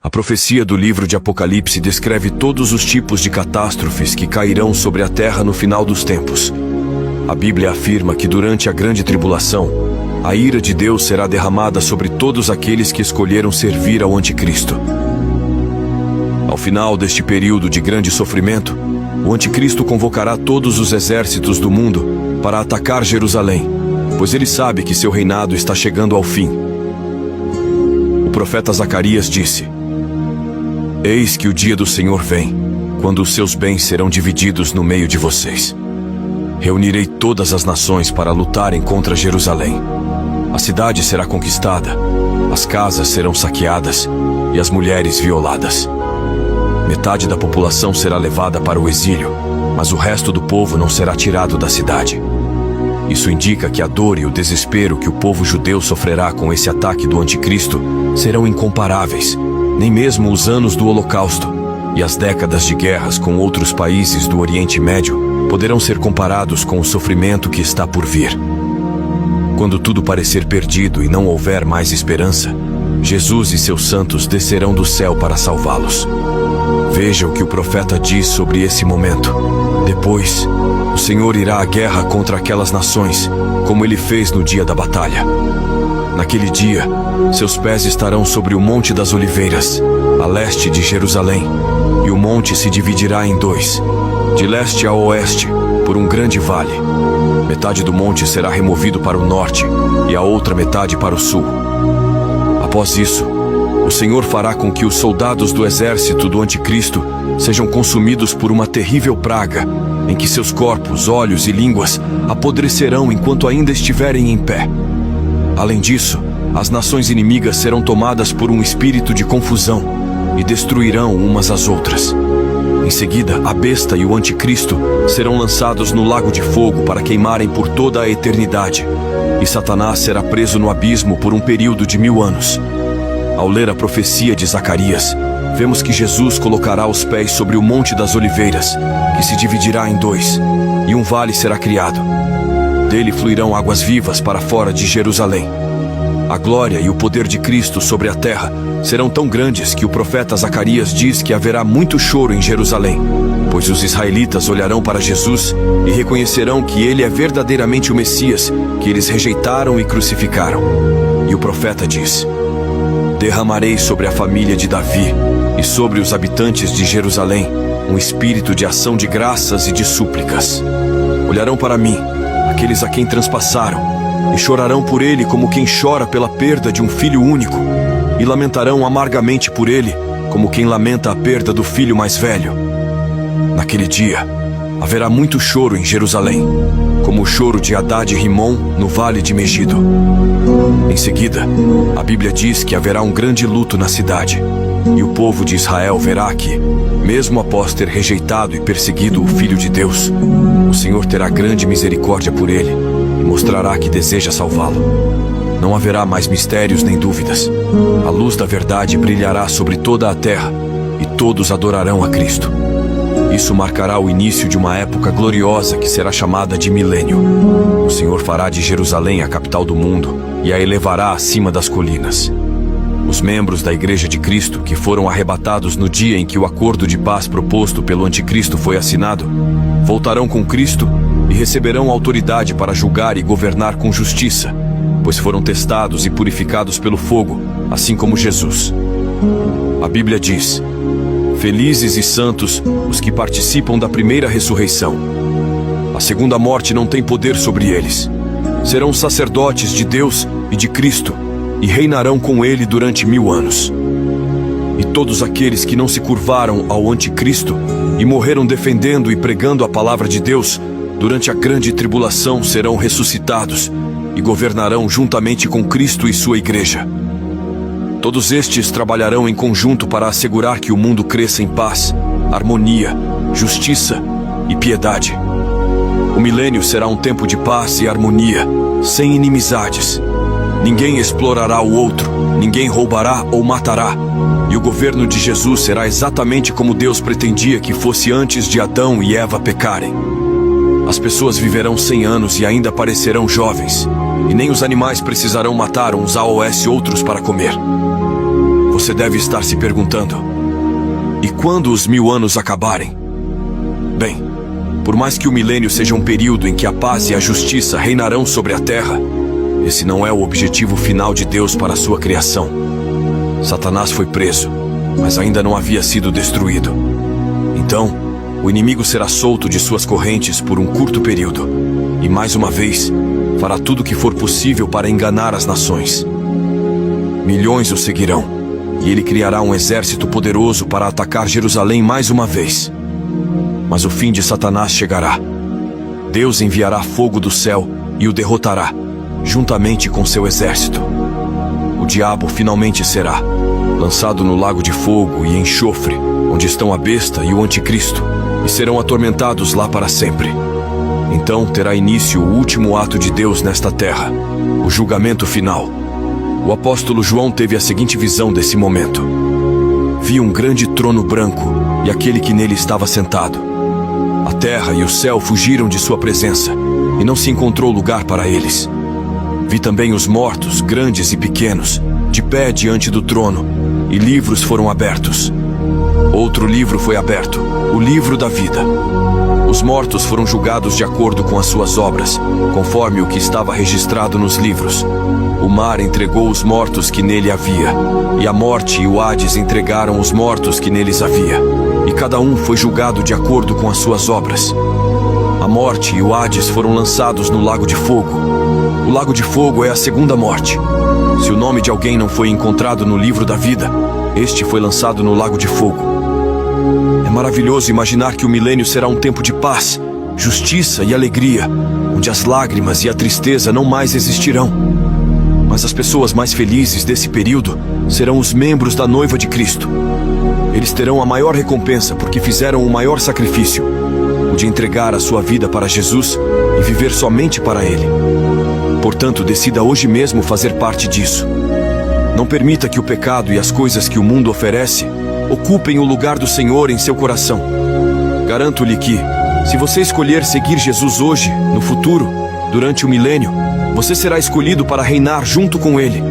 A profecia do livro de Apocalipse descreve todos os tipos de catástrofes que cairão sobre a terra no final dos tempos. A Bíblia afirma que durante a grande tribulação, a ira de Deus será derramada sobre todos aqueles que escolheram servir ao Anticristo. Ao final deste período de grande sofrimento, o Anticristo convocará todos os exércitos do mundo para atacar Jerusalém, pois ele sabe que seu reinado está chegando ao fim. O profeta Zacarias disse: Eis que o dia do Senhor vem, quando os seus bens serão divididos no meio de vocês. Reunirei todas as nações para lutarem contra Jerusalém. A cidade será conquistada, as casas serão saqueadas e as mulheres violadas. Metade da população será levada para o exílio, mas o resto do povo não será tirado da cidade. Isso indica que a dor e o desespero que o povo judeu sofrerá com esse ataque do Anticristo serão incomparáveis. Nem mesmo os anos do Holocausto e as décadas de guerras com outros países do Oriente Médio poderão ser comparados com o sofrimento que está por vir. Quando tudo parecer perdido e não houver mais esperança, Jesus e seus santos descerão do céu para salvá-los. Veja o que o profeta diz sobre esse momento. Depois, o Senhor irá à guerra contra aquelas nações, como ele fez no dia da batalha. Naquele dia, seus pés estarão sobre o Monte das Oliveiras, a leste de Jerusalém, e o monte se dividirá em dois, de leste a oeste, por um grande vale. Metade do monte será removido para o norte e a outra metade para o sul. Após isso, o Senhor fará com que os soldados do exército do Anticristo sejam consumidos por uma terrível praga, em que seus corpos, olhos e línguas apodrecerão enquanto ainda estiverem em pé. Além disso, as nações inimigas serão tomadas por um espírito de confusão e destruirão umas às outras. Em seguida, a besta e o Anticristo serão lançados no lago de fogo para queimarem por toda a eternidade, e Satanás será preso no abismo por um período de 1000 anos. Ao ler a profecia de Zacarias, vemos que Jesus colocará os pés sobre o Monte das Oliveiras, que se dividirá em dois, e um vale será criado. Dele fluirão águas vivas para fora de Jerusalém. A glória e o poder de Cristo sobre a terra serão tão grandes que o profeta Zacarias diz que haverá muito choro em Jerusalém, pois os israelitas olharão para Jesus e reconhecerão que ele é verdadeiramente o Messias, que eles rejeitaram e crucificaram. E o profeta diz: Derramarei sobre a família de Davi e sobre os habitantes de Jerusalém um espírito de ação de graças e de súplicas. Olharão para mim, aqueles a quem transpassaram, e chorarão por ele como quem chora pela perda de um filho único, e lamentarão amargamente por ele, como quem lamenta a perda do filho mais velho. Naquele dia, haverá muito choro em Jerusalém, como o choro de Hadad e Rimom no vale de Megido. Em seguida, a Bíblia diz que haverá um grande luto na cidade, e o povo de Israel verá que, mesmo após ter rejeitado e perseguido o Filho de Deus, o Senhor terá grande misericórdia por ele e mostrará que deseja salvá-lo. Não haverá mais mistérios nem dúvidas. A luz da verdade brilhará sobre toda a terra e todos adorarão a Cristo. Isso marcará o início de uma época gloriosa que será chamada de milênio. O Senhor fará de Jerusalém a capital do mundo e a elevará acima das colinas. Os membros da Igreja de Cristo, que foram arrebatados no dia em que o acordo de paz proposto pelo Anticristo foi assinado, voltarão com Cristo e receberão autoridade para julgar e governar com justiça, pois foram testados e purificados pelo fogo, assim como Jesus. A Bíblia diz: Felizes e santos os que participam da primeira ressurreição. A segunda morte não tem poder sobre eles. Serão sacerdotes de Deus e de Cristo, e reinarão com ele durante 1000 anos. E todos aqueles que não se curvaram ao Anticristo e morreram defendendo e pregando a palavra de Deus, durante a grande tribulação serão ressuscitados e governarão juntamente com Cristo e sua igreja. Todos estes trabalharão em conjunto para assegurar que o mundo cresça em paz, harmonia, justiça e piedade. O milênio será um tempo de paz e harmonia, sem inimizades. Ninguém explorará o outro, ninguém roubará ou matará. E o governo de Jesus será exatamente como Deus pretendia que fosse antes de Adão e Eva pecarem. As pessoas viverão 100 anos e ainda parecerão jovens, e nem os animais precisarão matar uns aos outros para comer. Você deve estar se perguntando: e quando os 1000 anos acabarem? Bem, por mais que o milênio seja um período em que a paz e a justiça reinarão sobre a terra, esse não é o objetivo final de Deus para a sua criação. Satanás foi preso, mas ainda não havia sido destruído. Então, o inimigo será solto de suas correntes por um curto período, e mais uma vez, fará tudo o que for possível para enganar as nações. Milhões o seguirão, e ele criará um exército poderoso para atacar Jerusalém mais uma vez. Mas o fim de Satanás chegará. Deus enviará fogo do céu e o derrotará, juntamente com seu exército. O diabo finalmente será lançado no lago de fogo e enxofre, onde estão a besta e o anticristo, e serão atormentados lá para sempre. Então terá início o último ato de Deus nesta terra, o julgamento final. O apóstolo João teve a seguinte visão desse momento: vi um grande trono branco e aquele que nele estava sentado. A terra e o céu fugiram de sua presença, e não se encontrou lugar para eles. Vi também os mortos, grandes e pequenos, de pé diante do trono, e livros foram abertos. Outro livro foi aberto, o livro da vida. Os mortos foram julgados de acordo com as suas obras, conforme o que estava registrado nos livros. O mar entregou os mortos que nele havia, e a morte e o Hades entregaram os mortos que neles havia, e cada um foi julgado de acordo com as suas obras. A morte e o Hades foram lançados no lago de fogo. O lago de fogo é a segunda morte. Se o nome de alguém não foi encontrado no livro da vida, este foi lançado no lago de fogo. É maravilhoso imaginar que o milênio será um tempo de paz, justiça e alegria, onde as lágrimas e a tristeza não mais existirão. Mas as pessoas mais felizes desse período serão os membros da noiva de Cristo. Eles terão a maior recompensa porque fizeram o maior sacrifício, o de entregar a sua vida para Jesus e viver somente para Ele. Portanto, decida hoje mesmo fazer parte disso. Não permita que o pecado e as coisas que o mundo oferece ocupem o lugar do Senhor em seu coração. Garanto-lhe que, se você escolher seguir Jesus hoje, no futuro, durante o milênio, você será escolhido para reinar junto com Ele.